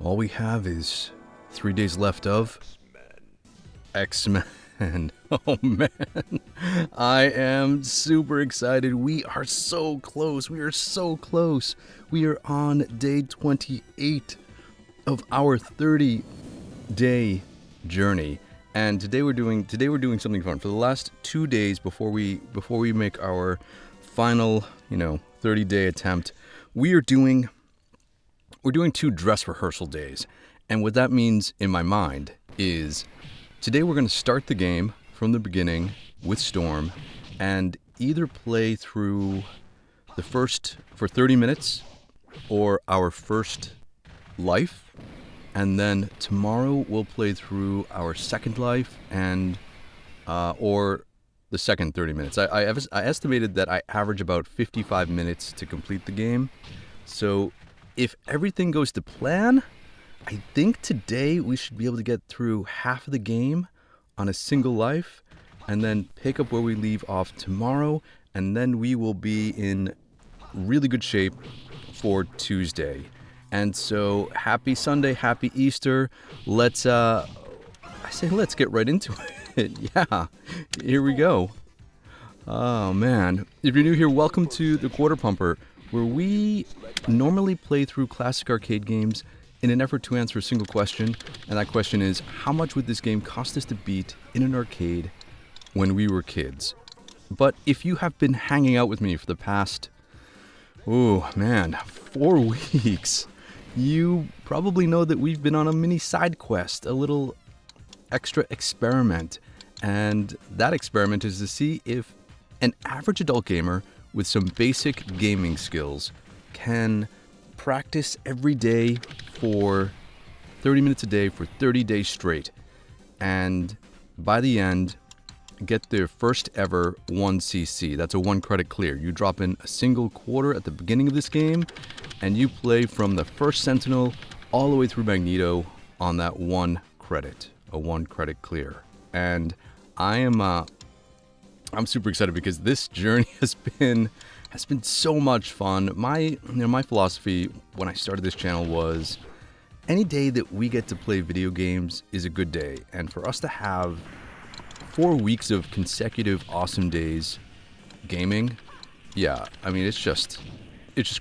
All we have is 3 days left of Xmen. Oh man, I am super excited. We are so close. We are so close. We are on day 28 of our 30-day journey. And today we're doing something fun. For the last 2 days before we make our final, 30-day attempt, we're doing 2 dress rehearsal days. And what that means in my mind is today we're going to start the game from the beginning with Storm and either play through the first for 30 minutes or our first life, and then tomorrow we'll play through our second life and or the second 30 minutes. I estimated that I average about 55 minutes to complete the game. So if everything goes to plan, I think today we should be able to get through half of the game on a single life and then pick up where we leave off tomorrow, and then we will be in really good shape for Tuesday. And so happy Sunday, happy Easter. Let's get right into it. Yeah, here we go. Oh man, if you're new here, welcome to the Quarter Pumper, where we normally play through classic arcade games in an effort to answer a single question, and that question is, how much would this game cost us to beat in an arcade when we were kids? But if you have been hanging out with me for the past, 4 weeks, you probably know that we've been on a mini side quest, a little extra experiment, and that experiment is to see if an average adult gamer with some basic gaming skills can practice every day for 30 minutes a day for 30 days straight, and by the end get their first ever 1cc. That's a 1 credit clear. You drop in a single quarter at the beginning of this game and you play from the first Sentinel all the way through Magneto on that 1 credit, a 1 credit clear. And I'm super excited because this journey has been so much fun. My philosophy when I started this channel was any day that we get to play video games is a good day. And for us to have 4 weeks of consecutive awesome days gaming, it's just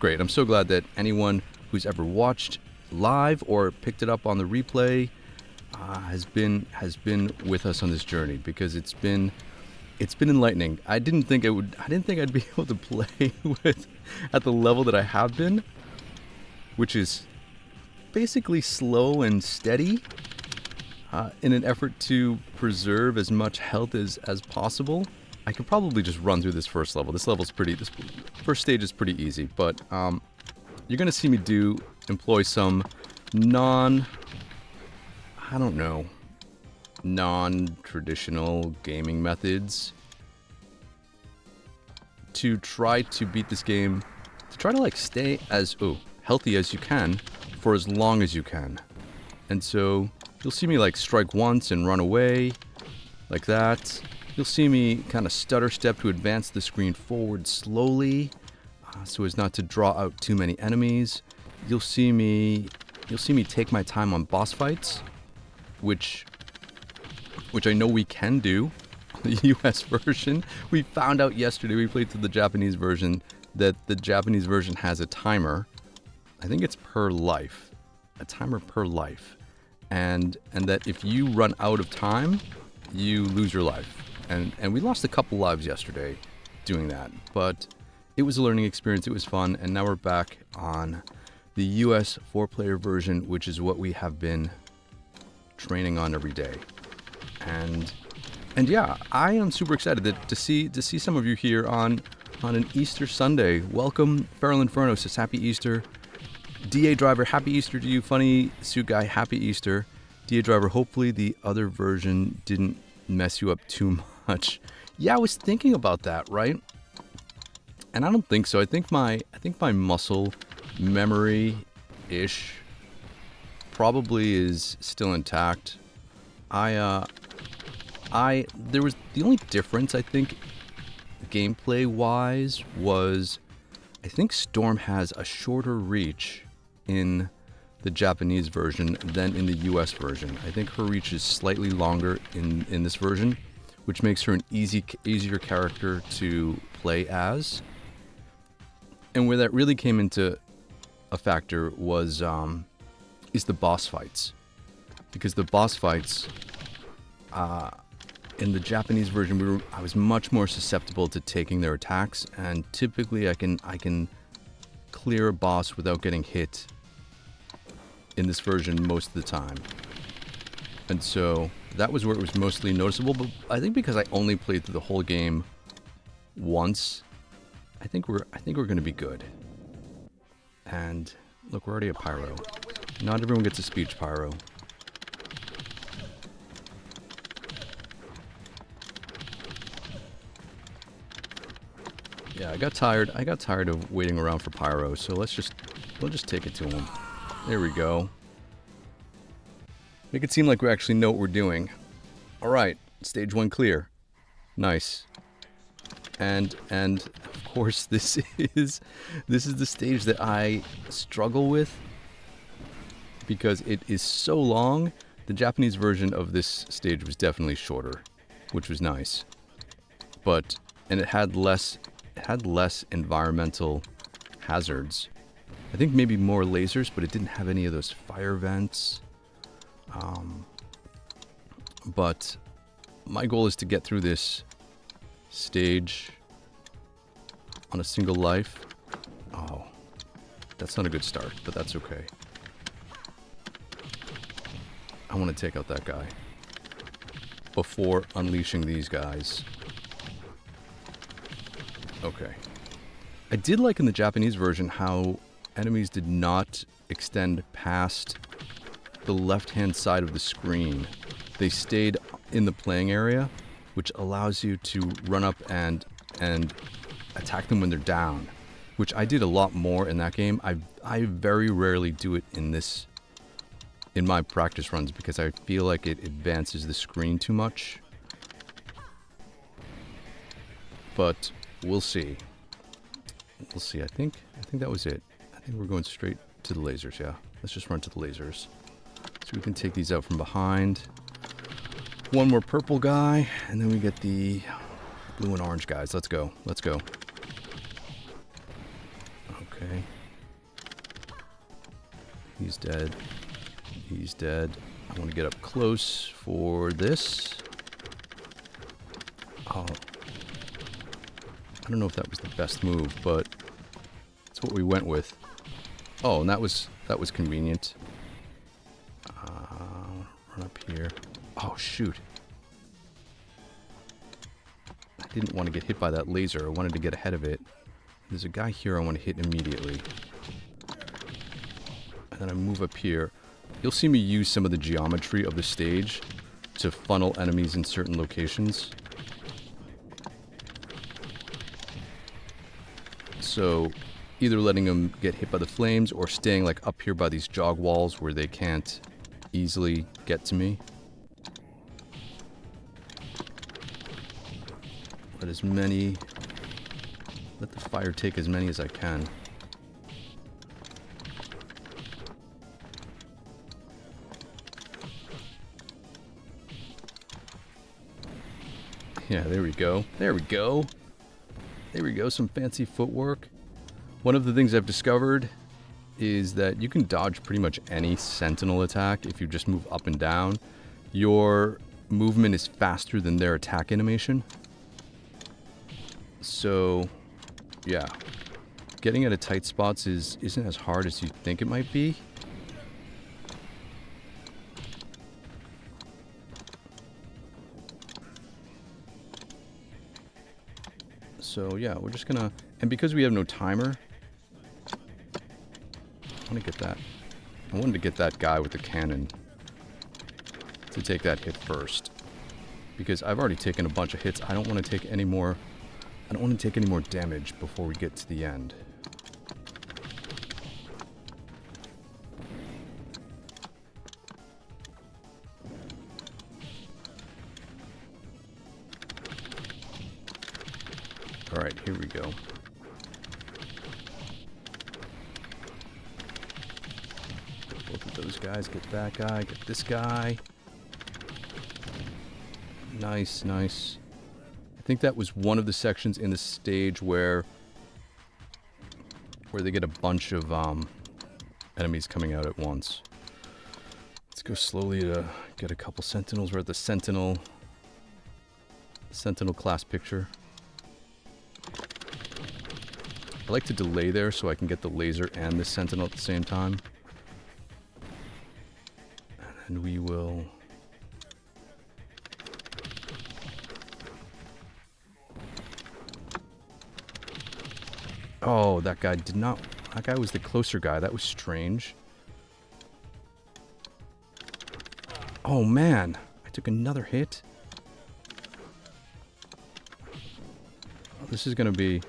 great. I'm so glad that anyone who's ever watched live or picked it up on the replay has been with us on this journey, because it's been enlightening. I didn't think I'd be able to play at the level that I have been, which is basically slow and steady, in an effort to preserve as much health as possible. I could probably just run through this first level. This first stage is pretty easy, but you're gonna see me employ some non-traditional gaming methods to try to beat this game, to try to stay as healthy as you can for as long as you can. And so you'll see me strike once and run away like that. You'll see me kind of stutter step to advance the screen forward slowly, so as not to draw out too many enemies. You'll see me take my time on boss fights, which I know we can do on the US version. We found out yesterday, we played through the Japanese version, that the Japanese version has a timer. I think it's per life. A timer per life. And that if you run out of time, you lose your life. And we lost a couple lives yesterday doing that. But it was a learning experience, it was fun, and now we're back on the US 4-player version, which is what we have been training on every day. And yeah, I am super excited to see some of you here on an Easter Sunday. Welcome. Feral Inferno says happy Easter. DA Driver, happy Easter to you. Funny Suit Guy, happy Easter. DA Driver, hopefully the other version didn't mess you up too much. Yeah, I was thinking about that, right? And I don't think so. I think my muscle memory-ish probably is still intact. There was the only difference, I think, gameplay wise, was I think Storm has a shorter reach in the Japanese version than in the US version. I think her reach is slightly longer in this version, which makes her an easier character to play as. And where that really came into a factor was is the boss fights. Because the boss fights in the Japanese version, I was much more susceptible to taking their attacks, and typically I can clear a boss without getting hit in this version most of the time. And so that was where it was mostly noticeable, but I think because I only played through the whole game once, I think we're going to be good. And look, we're already at Pyro. Not everyone gets a speech Pyro. Yeah, I got tired of waiting around for Pyro, so we'll just take it to him. There we go. Make it seem like we actually know what we're doing. Alright, stage 1 clear. Nice. And of course this is the stage that I struggle with because it is so long. The Japanese version of this stage was definitely shorter, which was nice. And it had less environmental hazards. I think maybe more lasers, but it didn't have any of those fire vents. But my goal is to get through this stage on a single life. Oh, that's not a good start, but that's okay. I want to take out that guy before unleashing these guys. Okay. I did like in the Japanese version how enemies did not extend past the left-hand side of the screen. They stayed in the playing area, which allows you to run up and attack them when they're down, which I did a lot more in that game. I very rarely do it in my practice runs because I feel like it advances the screen too much. But we'll see. We'll see. I think that was it. I think we're going straight to the lasers, yeah. Let's just run to the lasers. So we can take these out from behind. One more purple guy, and then we get the blue and orange guys. Let's go. Let's go. Okay. He's dead. He's dead. I want to get up close for this. Oh. I don't know if that was the best move, but it's what we went with. Oh, and that was convenient. Run up here. Oh, shoot. I didn't want to get hit by that laser. I wanted to get ahead of it. There's a guy here I want to hit immediately. And then I move up here. You'll see me use some of the geometry of the stage to funnel enemies in certain locations. So either letting them get hit by the flames or staying like up here by these jog walls where they can't easily get to me. Let the fire take as many as I can. Yeah, there we go. There we go. There we go, some fancy footwork. One of the things I've discovered is that you can dodge pretty much any sentinel attack if you just move up and down. Your movement is faster than their attack animation. So, yeah. Getting out of tight spots isn't as hard as you think it might be. So yeah, we're just gonna, and because we have no timer, I wanted to get that guy with the cannon to take that hit first, because I've already taken a bunch of hits. I don't want to take any more damage before we get to the end. Alright, here we go. those guys, get that guy, get this guy. Nice, nice. I think that was one of the sections in the stage where they get a bunch of enemies coming out at once. Let's go slowly to get a couple sentinels. We're at the sentinel class picture. I like to delay there so I can get the laser and the sentinel at the same time. And we will... Oh, that guy did not... That guy was the closer guy. That was strange. Oh, man. I took another hit. Oh, this is going to be...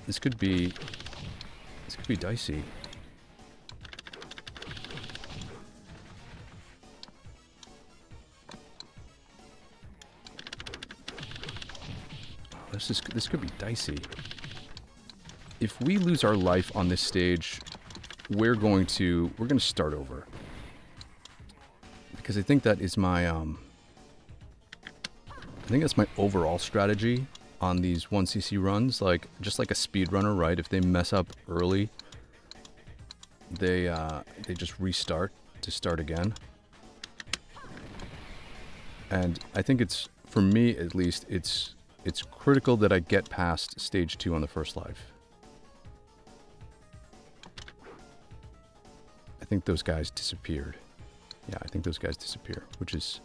This could be dicey. Oh, this could be dicey. If we lose our life on this stage, we're going to start over. Because I think that is my I think that's my overall strategy on these 1cc runs, like just like a speedrunner, right? If they mess up early, they just restart to start again. And I think it's, for me at least, it's critical that I get past stage 2 on the first life. I think those guys disappeared. Yeah, I think those guys disappear, which is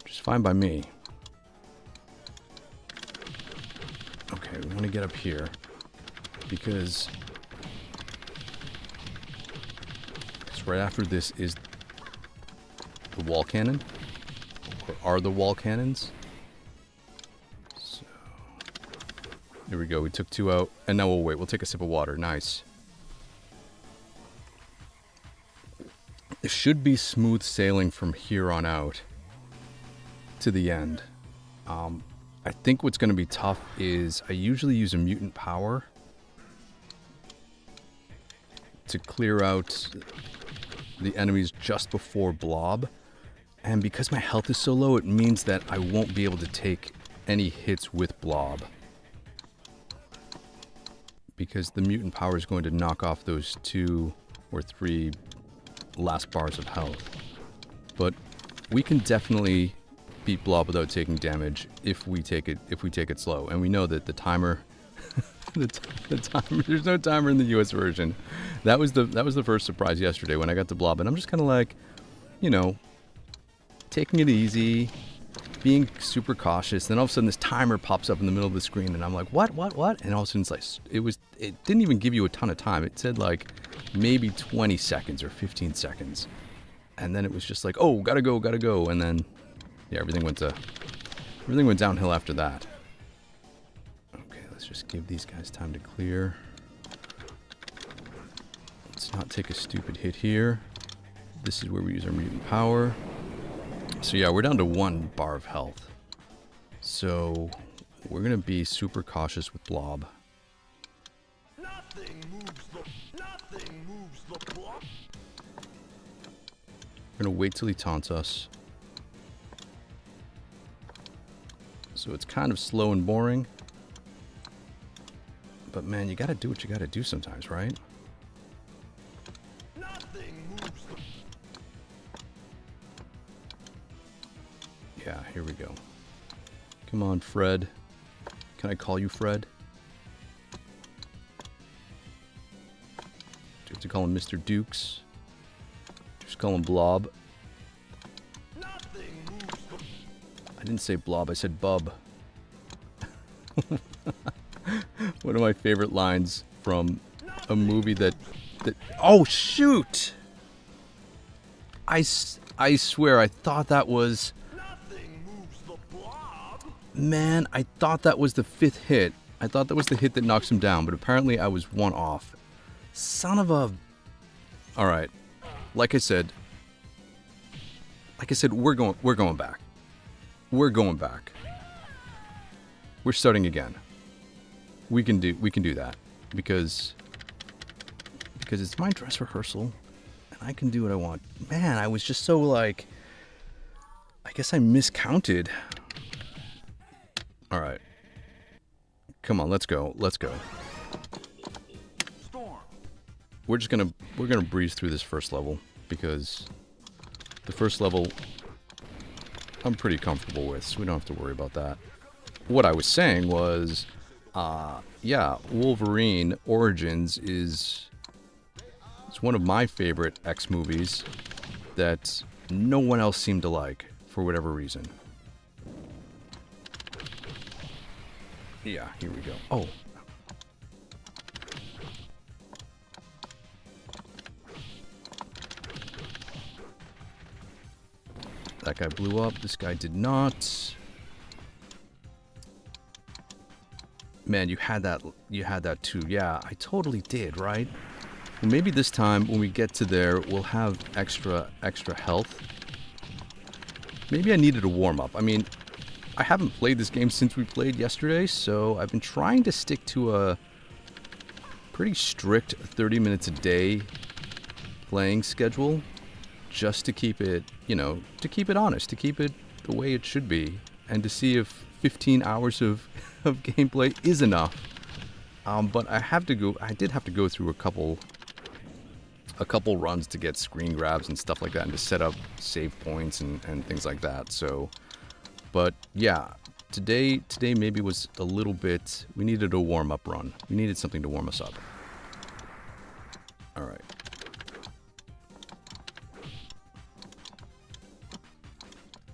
fine by me. Okay, we want to get up here because right after this is the wall cannon, or are the wall cannons. So there we go. We took 2 out, and now we'll wait. We'll take a sip of water. Nice. It should be smooth sailing from here on out to the end. I think what's going to be tough is I usually use a mutant power to clear out the enemies just before blob. And because my health is so low, it means that I won't be able to take any hits with blob. Because the mutant power is going to knock off those 2 or 3 last bars of health. But we can definitely beat blob without taking damage if we take it slow. And we know that the timer the timer, there's no timer in the US version. That was the first surprise yesterday when I got to blob, and I'm just kind of like, you know, taking it easy, being super cautious. Then all of a sudden this timer pops up in the middle of the screen and I'm like, what? And all of a sudden it's like, it didn't even give you a ton of time. It said like maybe 20 seconds or 15 seconds. And then it was just like, oh, gotta go. And then, yeah, everything went downhill after that. Okay, let's just give these guys time to clear. Let's not take a stupid hit here. This is where we use our mutant power. So yeah, we're down to 1 bar of health. So we're gonna be super cautious with blob. Nothing moves the blob. We're gonna wait till he taunts us. So it's kind of slow and boring. But man, you gotta do what you gotta do sometimes, right? Yeah, here we go. Come on, Fred. Can I call you Fred? Do you have to call him Mr. Dukes? Just call him Blob. I didn't say Blob, I said Bub. One of my favorite lines from a movie that oh, shoot! I swear, I thought that was... Man, I thought that was the 5th hit. I thought that was the hit that knocks him down, but apparently I was 1 off. Son of a... Alright. Like I said, we're going back. We're going back. We're starting again. We can do that because it's my dress rehearsal, and I can do what I want. Man, I was just so like... I guess I miscounted. Alright. Come on, let's go. Let's go. We're gonna breeze through this first level, because the first level I'm pretty comfortable with, so we don't have to worry about that. What I was saying was, yeah, Wolverine Origins is one of my favorite X movies that no one else seemed to like, for whatever reason. Yeah, here we go. Oh. That guy blew up. This guy did not. Man, you had that too. Yeah, I totally did, right? Well, maybe this time when we get to there, we'll have extra health. Maybe I needed a warm-up. I mean, I haven't played this game since we played yesterday, so I've been trying to stick to a pretty strict 30 minutes a day playing schedule, just to keep it, you know, to keep it honest, to keep it the way it should be, and to see if 15 hours of gameplay is enough. But I did have to go through a couple runs to get screen grabs and stuff like that, and to set up save points and things like that. So, but yeah, today maybe was a little bit, we needed a warm-up run. We needed something to warm us up. All right.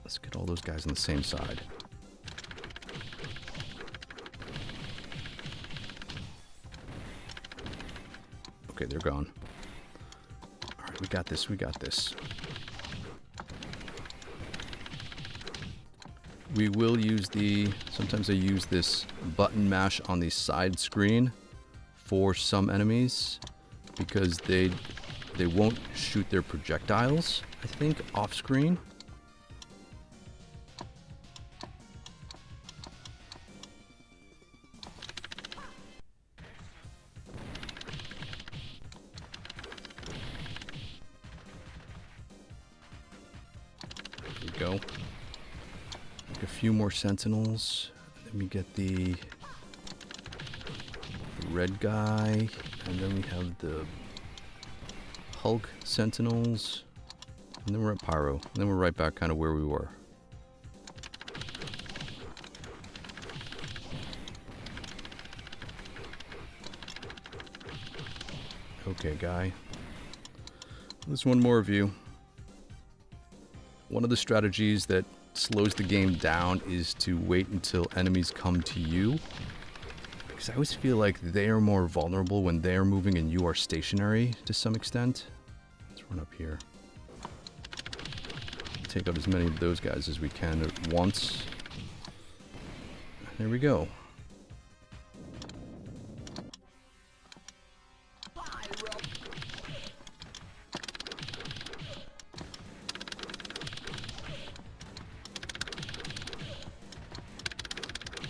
Let's get all those guys on the same side. Okay, they're gone. Alright, we got this, we got this. We will use sometimes I use this button mash on the side screen for some enemies, because they won't shoot their projectiles, I think, off screen. Go. Make a few more sentinels. Let me get the red guy, and then we have the Hulk sentinels, and then we're at Pyro, and then we're right back kind of where we were. Okay, guy. There's one more of you. One of the strategies that slows the game down is to wait until enemies come to you, because I always feel like they are more vulnerable when they are moving and you are stationary to some extent. Let's run up here. Take out as many of those guys as we can at once. There we go.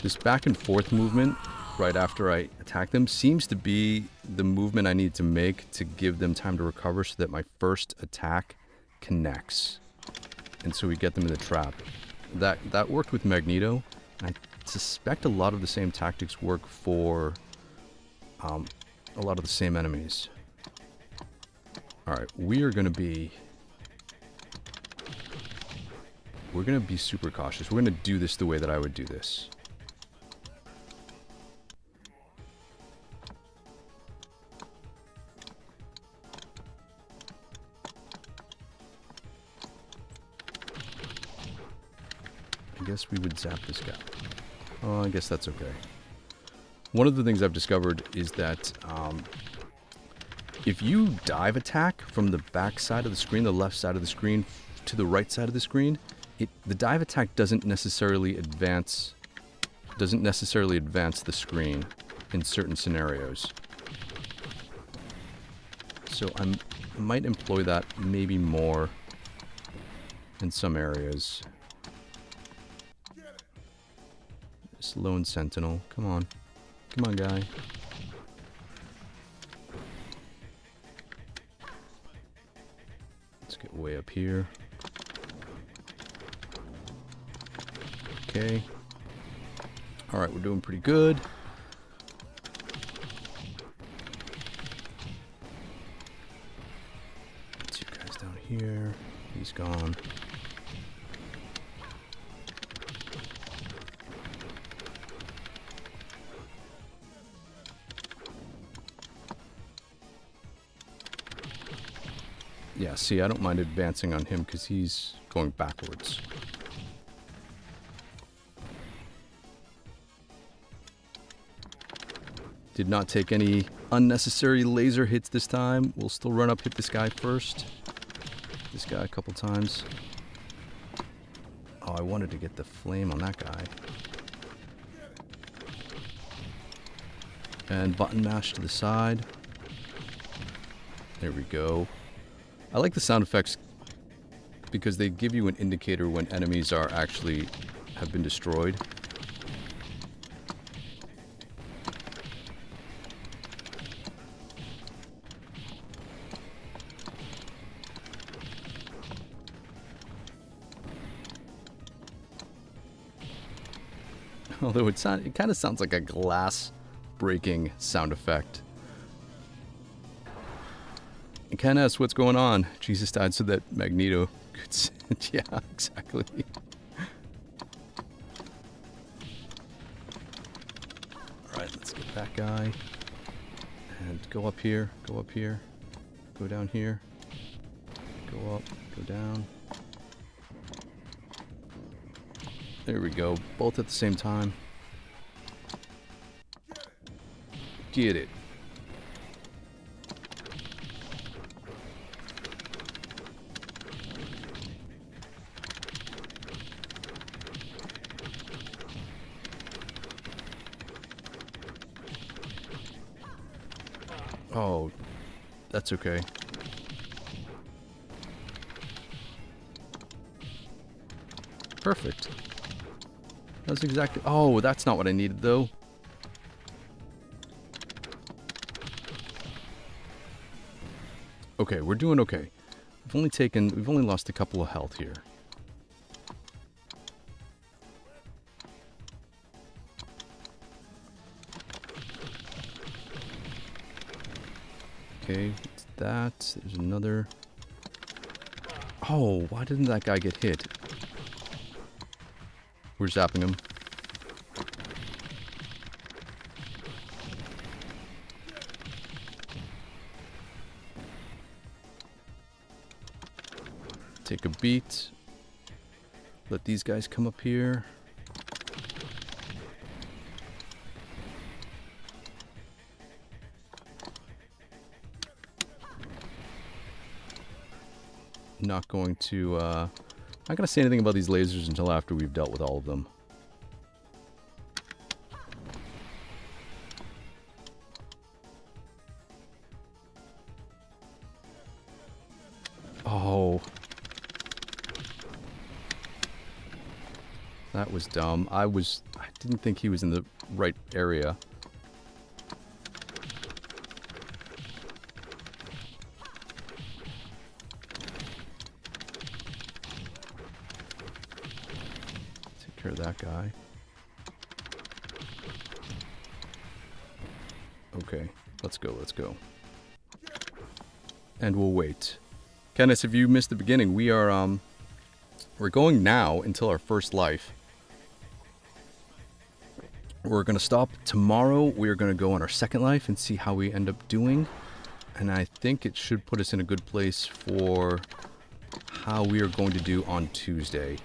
This back and forth movement right after I attack them seems to be the movement I need to make to give them time to recover, so that my first attack connects, and so we get them in the trap. That worked with Magneto, and I suspect a lot of the same tactics work for a lot of the same enemies. Alright, we're gonna be super cautious. We're gonna do this the way that I would do this. I guess we would zap this guy. Oh, I guess that's okay. One of the things I've discovered is that if you dive attack from the back side of the screen, the left side of the screen, to the right side of the screen, the dive attack doesn't necessarily advance the screen in certain scenarios. So I might employ that maybe more in some areas. This lone sentinel. Come on. Come on, guy. Let's get way up here. Okay. Alright, we're doing pretty good. Let's see you guys down here. He's gone. Yeah, see, I don't mind advancing on him because he's going backwards. Did not take any unnecessary laser hits this time. We'll still run up, hit this guy first. This guy a couple times. Oh, I wanted to get the flame on that guy. And button mash to the side. There we go. I like the sound effects because they give you an indicator when enemies are actually have been destroyed. Although it kind of sounds like a glass breaking sound effect. And Ken asks what's going on. Jesus died so that Magneto could sit. Yeah, exactly. Alright, let's get that guy. And go up here, go up here, go down here, go up, go down. There we go, both at the same time. Get it. Oh, that's okay. Perfect. That's exactly... Oh, that's not what I needed, though. Okay, we're doing okay. We've only lost a couple of health here. Okay, it's that. There's another. Oh, why didn't that guy get hit? We're zapping him. Take a beat. Let these guys come up here. Not going to, not gonna say anything about these lasers until after we've dealt with all of them. Oh. That was dumb. I didn't think he was in the right area. Of that guy. Okay, let's go, let's go. And we'll wait. Kenneth, if you missed the beginning, we're going now until our first life. We're gonna stop tomorrow. We're gonna go on our second life and see how we end up doing. And I think it should put us in a good place for how we are going to do on Tuesday.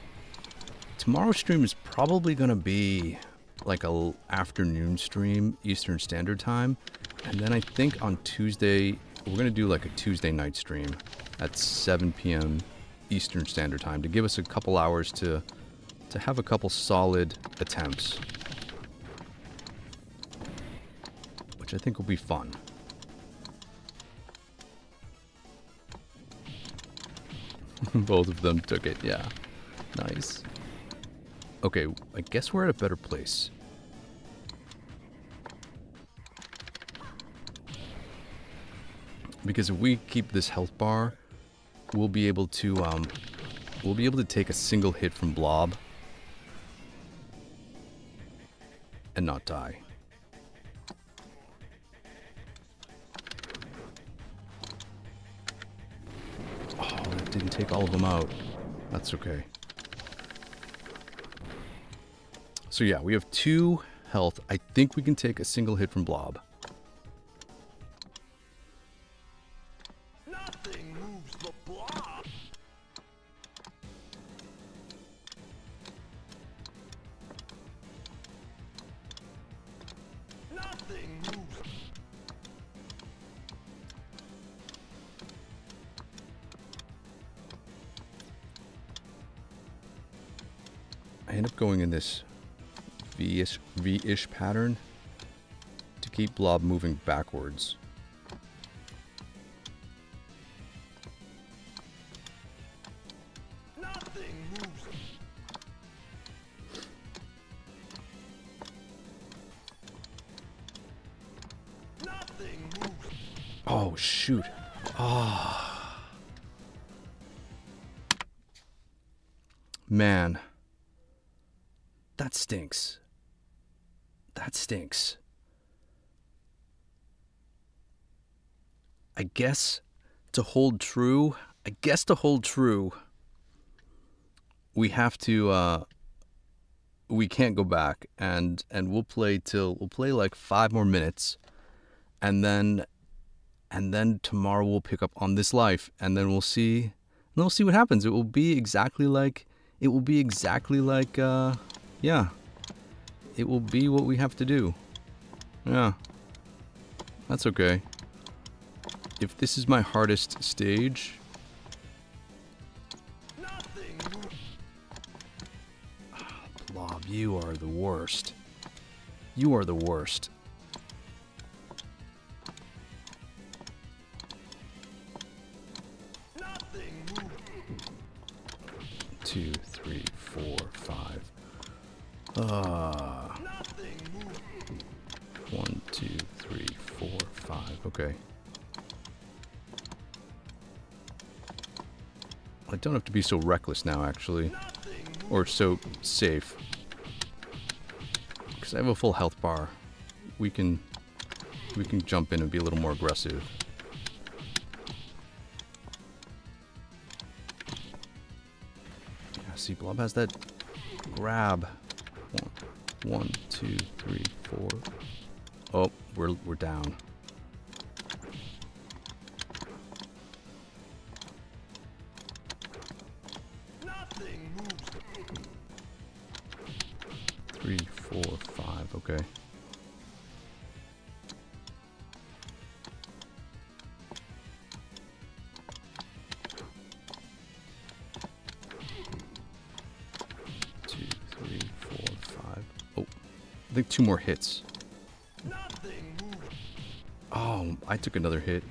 Tomorrow's stream is probably going to be like a afternoon stream, Eastern Standard Time. And then I think on Tuesday, we're going to do like a Tuesday night stream at 7 p.m. Eastern Standard Time to give us a couple hours to have a couple solid attempts. Which I think will be fun. Both of them took it, yeah. Nice. Okay, I guess we're at a better place. Because if we keep this health bar, we'll be able to take a single hit from Blob and not die. Oh, that didn't take all of them out. That's okay. So yeah, we have 2 health. I think we can take a single hit from Blob. Nothing moves the blob. Nothing moves. I end up going in this V-ish pattern to keep Blob moving backwards. Nothing moves. Nothing moves. Oh, shoot. Ah. Man. That stinks. That stinks. I guess to hold true, we have to, we can't go back, and we'll play like 5 more minutes, and then tomorrow we'll pick up on this life, and then we'll see what happens. It will be exactly like, yeah, it will be what we have to do. Yeah, that's okay. If this is my hardest stage, Nothing moves. Blob, you are the worst. You are the worst. Nothing moves. 2, 3, 4, 5. Nothing moves. 1, 2, 3, 4, 5. Okay. I don't have to be so reckless now, actually. Nothing moves. Or so safe. Because I have a full health bar. We can jump in and be a little more aggressive. Yeah, see, Blob has that grab. 1, 2, 3, 4. Oh, we're down. Nothing moves. 3, 4, 5. Okay. I think 2 more hits. Nothing moves. Oh, I took another hit.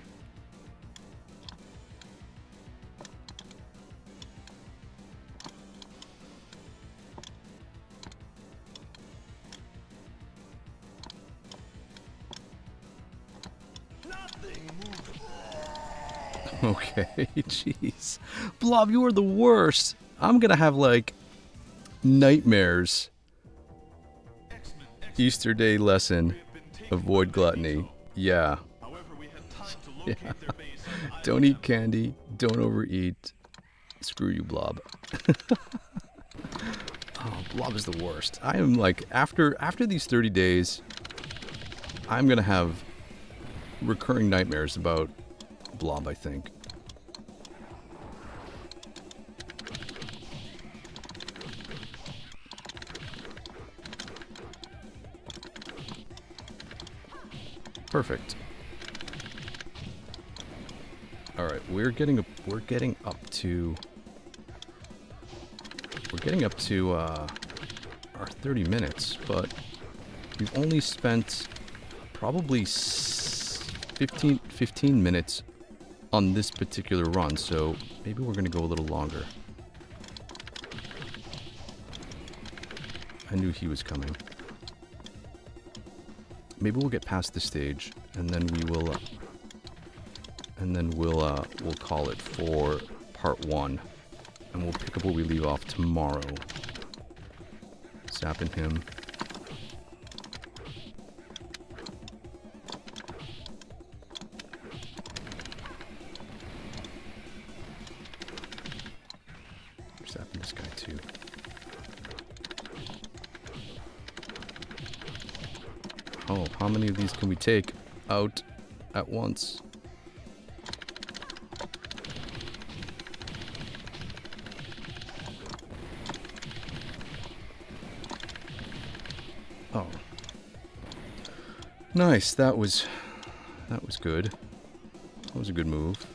Nothing moves. Okay, jeez. Blob, you are the worst. I'm gonna have, like, nightmares. Easter Day lesson. Avoid gluttony. Yeah. However, we had time to locate their base on Don't eat candy. Don't overeat. Screw you, Blob. Oh, Blob is the worst. I am like, after these 30 days, I'm gonna have recurring nightmares about Blob, I think. Perfect. All right, we're getting up to our 30 minutes, but we've only spent probably 15 minutes on this particular run, so maybe we're gonna go a little longer. I knew he was coming. Maybe we'll get past this stage, and then we'll call it for part 1. And we'll pick up where we leave off tomorrow. Zapping him. Zapping this guy too. Oh, how many of these can we take out at once? Oh. Nice, that was good. That was a good move.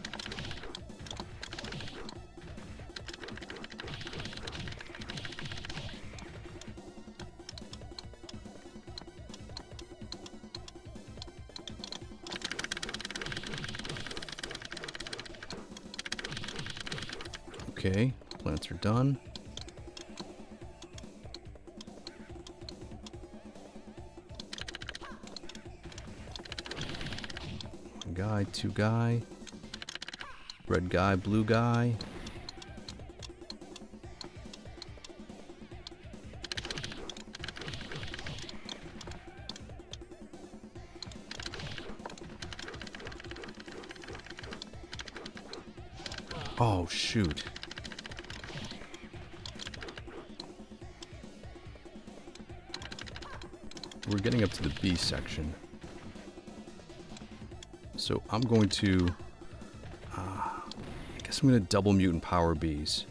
Okay, plants are done. One guy, two guy. Red guy, blue guy. Oh, shoot. We're getting up to the B section. So I'm going to... I guess I'm going to double mutant power Bs.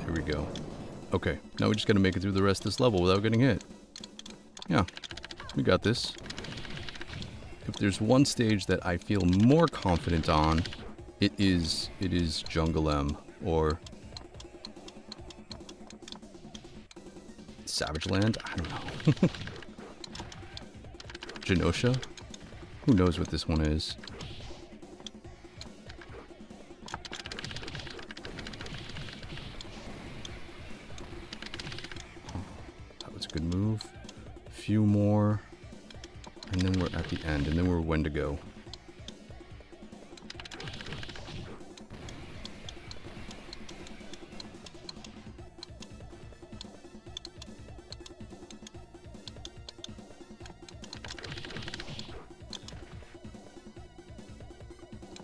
Here we go. Okay, now we just got to make it through the rest of this level without getting hit. Yeah, we got this. If there's one stage that I feel more confident on, it is Jungle M or Savage Land. I don't know. Genosha. Who knows what this one is? That was a good move. A few more. And then we're at the end, and then we're Wendigo.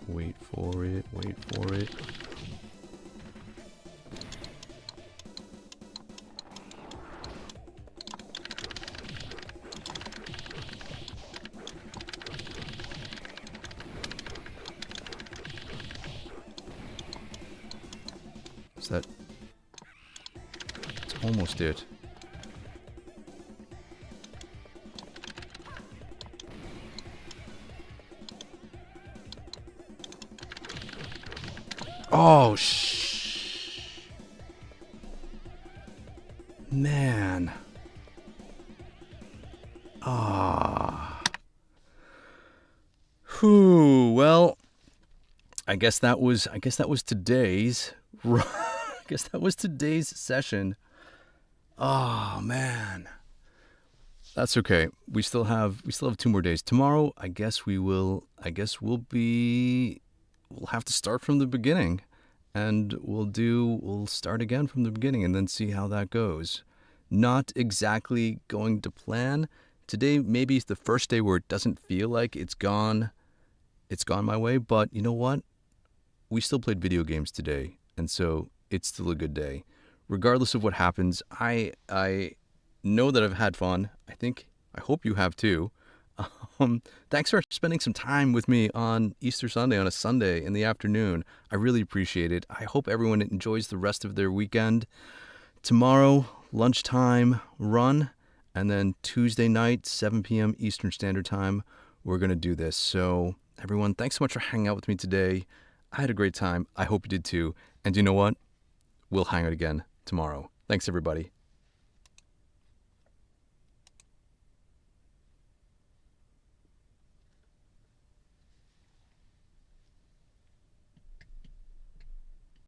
Wait for it, wait for it. That's almost it. Oh, man. Ah. Whew. Well, I guess that was today's I guess that was today's session. Oh man. That's okay. We still have 2 more days. Tomorrow, we'll have to start from the beginning. And we'll start again from the beginning and then see how that goes. Not exactly going to plan. Today maybe is the first day where it doesn't feel like it's gone my way, but you know what? We still played video games today, and so it's still a good day. Regardless of what happens, I know that I've had fun. I hope you have too. Thanks for spending some time with me on Easter Sunday, on a Sunday in the afternoon. I really appreciate it. I hope everyone enjoys the rest of their weekend. Tomorrow, lunchtime run, and then Tuesday night, 7 p.m. Eastern Standard Time, we're going to do this. So everyone, thanks so much for hanging out with me today. I had a great time. I hope you did too. And you know what? We'll hang out again tomorrow. Thanks, everybody.